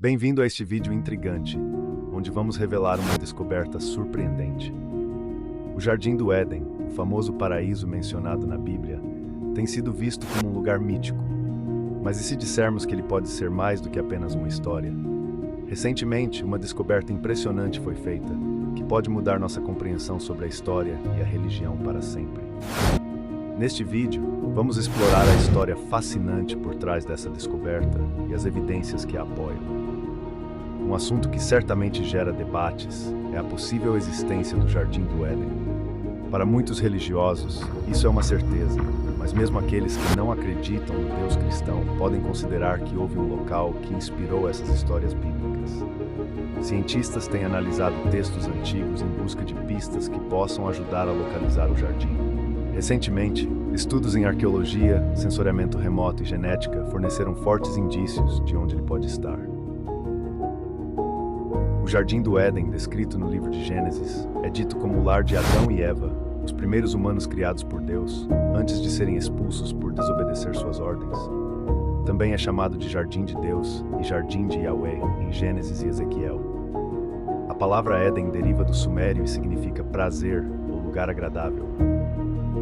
Bem-vindo a este vídeo intrigante, onde vamos revelar uma descoberta surpreendente. O Jardim do Éden, o famoso paraíso mencionado na Bíblia, tem sido visto como um lugar mítico. Mas e se dissermos que ele pode ser mais do que apenas uma história? Recentemente, uma descoberta impressionante foi feita, que pode mudar nossa compreensão sobre a história e a religião para sempre. Neste vídeo, vamos explorar a história fascinante por trás dessa descoberta e as evidências que a apoiam. Um assunto que certamente gera debates é a possível existência do Jardim do Éden. Para muitos religiosos, isso é uma certeza, mas mesmo aqueles que não acreditam no Deus cristão podem considerar que houve um local que inspirou essas histórias bíblicas. Cientistas têm analisado textos antigos em busca de pistas que possam ajudar a localizar o jardim. Recentemente, estudos em arqueologia, sensoriamento remoto e genética forneceram fortes indícios de onde ele pode estar. O Jardim do Éden, descrito no livro de Gênesis, é dito como o lar de Adão e Eva, os primeiros humanos criados por Deus, antes de serem expulsos por desobedecer suas ordens. Também é chamado de Jardim de Deus e Jardim de Yahweh, em Gênesis e Ezequiel. A palavra Éden deriva do sumério e significa prazer ou lugar agradável.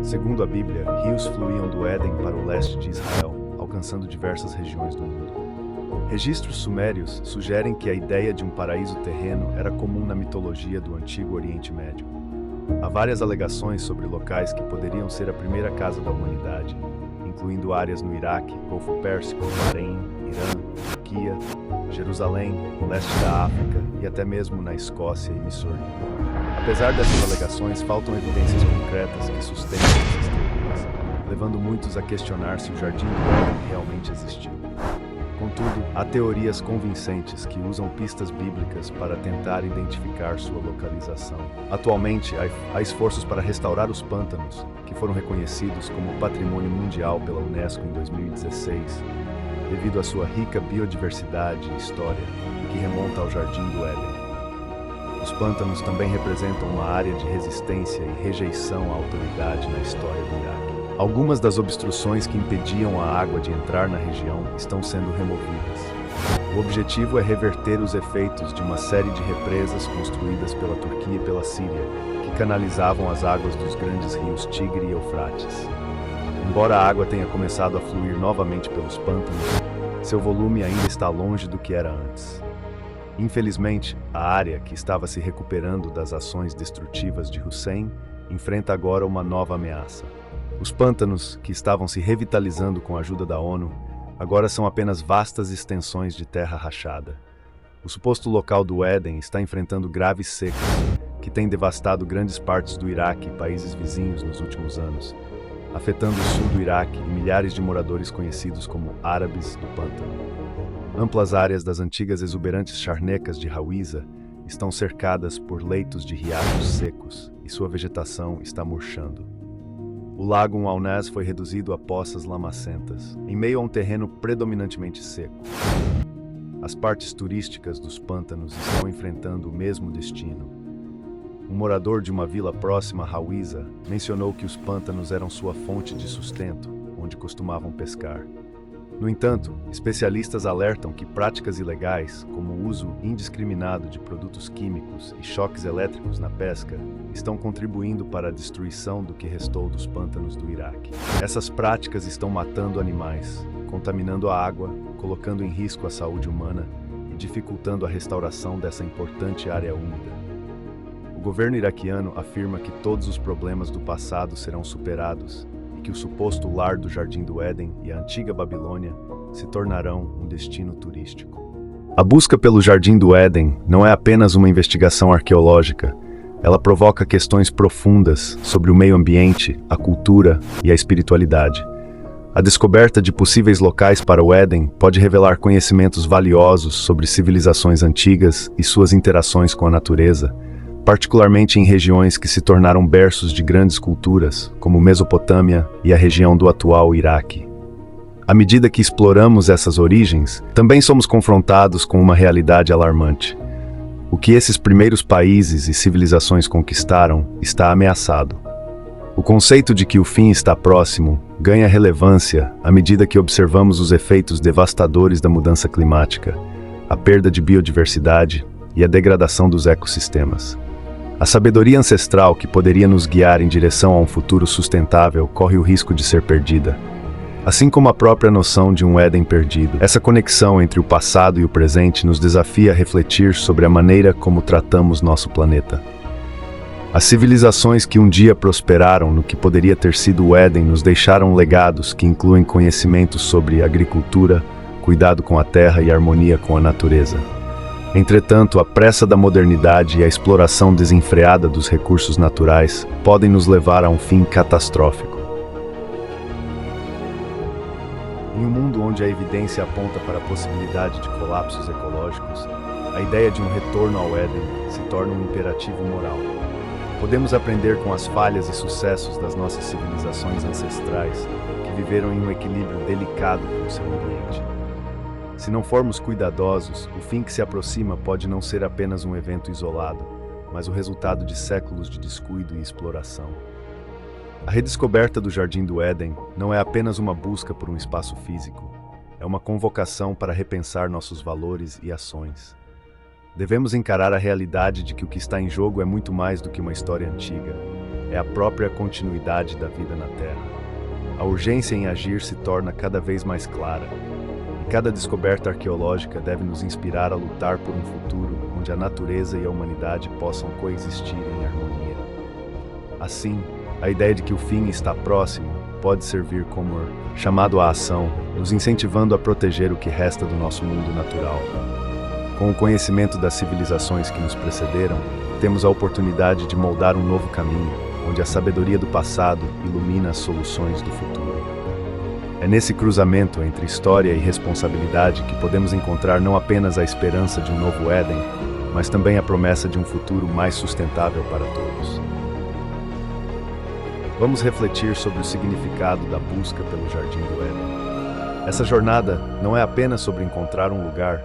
Segundo a Bíblia, rios fluíam do Éden para o leste de Israel, alcançando diversas regiões do mundo. Registros sumérios sugerem que a ideia de um paraíso terreno era comum na mitologia do Antigo Oriente Médio. Há várias alegações sobre locais que poderiam ser a primeira casa da humanidade, incluindo áreas no Iraque, Golfo Pérsico, Bahrein, Irã, Turquia, Jerusalém, leste da África e até mesmo na Escócia e Missouri. Apesar dessas alegações, faltam evidências concretas que sustentam essas teorias, levando muitos a questionar se o Jardim do Éden realmente existiu. Contudo, há teorias convincentes que usam pistas bíblicas para tentar identificar sua localização. Atualmente, há esforços para restaurar os pântanos, que foram reconhecidos como Patrimônio Mundial pela Unesco em 2016, devido à sua rica biodiversidade e história, que remonta ao Jardim do Éden. Os pântanos também representam uma área de resistência e rejeição à autoridade na história do Iraque. Algumas das obstruções que impediam a água de entrar na região estão sendo removidas. O objetivo é reverter os efeitos de uma série de represas construídas pela Turquia e pela Síria, que canalizavam as águas dos grandes rios Tigre e Eufrates. Embora a água tenha começado a fluir novamente pelos pântanos, seu volume ainda está longe do que era antes. Infelizmente, a área que estava se recuperando das ações destrutivas de Hussein enfrenta agora uma nova ameaça. Os pântanos, que estavam se revitalizando com a ajuda da ONU, agora são apenas vastas extensões de terra rachada. O suposto local do Éden está enfrentando graves secas, que têm devastado grandes partes do Iraque e países vizinhos nos últimos anos, afetando o sul do Iraque e milhares de moradores conhecidos como árabes do pântano. Amplas áreas das antigas exuberantes charnecas de Hawizah estão cercadas por leitos de riachos secos e sua vegetação está murchando. O lago Al-Naz foi reduzido a poças lamacentas, em meio a um terreno predominantemente seco. As partes turísticas dos pântanos estão enfrentando o mesmo destino. Um morador de uma vila próxima a Hawizah mencionou que os pântanos eram sua fonte de sustento, onde costumavam pescar. No entanto, especialistas alertam que práticas ilegais, como o uso indiscriminado de produtos químicos e choques elétricos na pesca, estão contribuindo para a destruição do que restou dos pântanos do Iraque. Essas práticas estão matando animais, contaminando a água, colocando em risco a saúde humana e dificultando a restauração dessa importante área úmida. O governo iraquiano afirma que todos os problemas do passado serão superados, que o suposto lar do Jardim do Éden e a antiga Babilônia se tornarão um destino turístico. A busca pelo Jardim do Éden não é apenas uma investigação arqueológica, ela provoca questões profundas sobre o meio ambiente, a cultura e a espiritualidade. A descoberta de possíveis locais para o Éden pode revelar conhecimentos valiosos sobre civilizações antigas e suas interações com a natureza, particularmente em regiões que se tornaram berços de grandes culturas, como Mesopotâmia e a região do atual Iraque. À medida que exploramos essas origens, também somos confrontados com uma realidade alarmante. O que esses primeiros países e civilizações conquistaram está ameaçado. O conceito de que o fim está próximo ganha relevância à medida que observamos os efeitos devastadores da mudança climática, a perda de biodiversidade e a degradação dos ecossistemas. A sabedoria ancestral que poderia nos guiar em direção a um futuro sustentável corre o risco de ser perdida. Assim como a própria noção de um Éden perdido, essa conexão entre o passado e o presente nos desafia a refletir sobre a maneira como tratamos nosso planeta. As civilizações que um dia prosperaram no que poderia ter sido o Éden nos deixaram legados que incluem conhecimentos sobre agricultura, cuidado com a terra e harmonia com a natureza. Entretanto, a pressa da modernidade e a exploração desenfreada dos recursos naturais podem nos levar a um fim catastrófico. Em um mundo onde a evidência aponta para a possibilidade de colapsos ecológicos, a ideia de um retorno ao Éden se torna um imperativo moral. Podemos aprender com as falhas e sucessos das nossas civilizações ancestrais, que viveram em um equilíbrio delicado com o seu ambiente. Se não formos cuidadosos, o fim que se aproxima pode não ser apenas um evento isolado, mas o resultado de séculos de descuido e exploração. A redescoberta do Jardim do Éden não é apenas uma busca por um espaço físico, é uma convocação para repensar nossos valores e ações. Devemos encarar a realidade de que o que está em jogo é muito mais do que uma história antiga, é a própria continuidade da vida na Terra. A urgência em agir se torna cada vez mais clara. Cada descoberta arqueológica deve nos inspirar a lutar por um futuro onde a natureza e a humanidade possam coexistir em harmonia. Assim, a ideia de que o fim está próximo pode servir como chamado à ação, nos incentivando a proteger o que resta do nosso mundo natural. Com o conhecimento das civilizações que nos precederam, temos a oportunidade de moldar um novo caminho, onde a sabedoria do passado ilumina as soluções do futuro. É nesse cruzamento entre história e responsabilidade que podemos encontrar não apenas a esperança de um novo Éden, mas também a promessa de um futuro mais sustentável para todos. Vamos refletir sobre o significado da busca pelo Jardim do Éden. Essa jornada não é apenas sobre encontrar um lugar,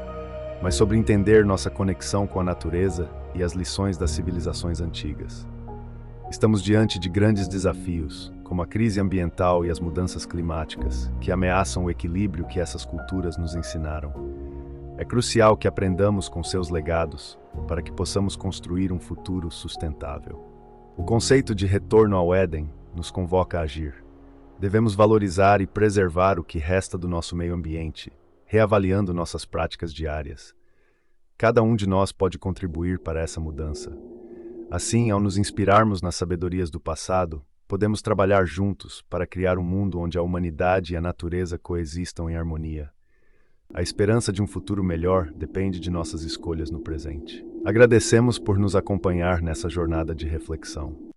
mas sobre entender nossa conexão com a natureza e as lições das civilizações antigas. Estamos diante de grandes desafios, como a crise ambiental e as mudanças climáticas, que ameaçam o equilíbrio que essas culturas nos ensinaram. É crucial que aprendamos com seus legados, para que possamos construir um futuro sustentável. O conceito de retorno ao Éden nos convoca a agir. Devemos valorizar e preservar o que resta do nosso meio ambiente, reavaliando nossas práticas diárias. Cada um de nós pode contribuir para essa mudança. Assim, ao nos inspirarmos nas sabedorias do passado, podemos trabalhar juntos para criar um mundo onde a humanidade e a natureza coexistam em harmonia. A esperança de um futuro melhor depende de nossas escolhas no presente. Agradecemos por nos acompanhar nessa jornada de reflexão.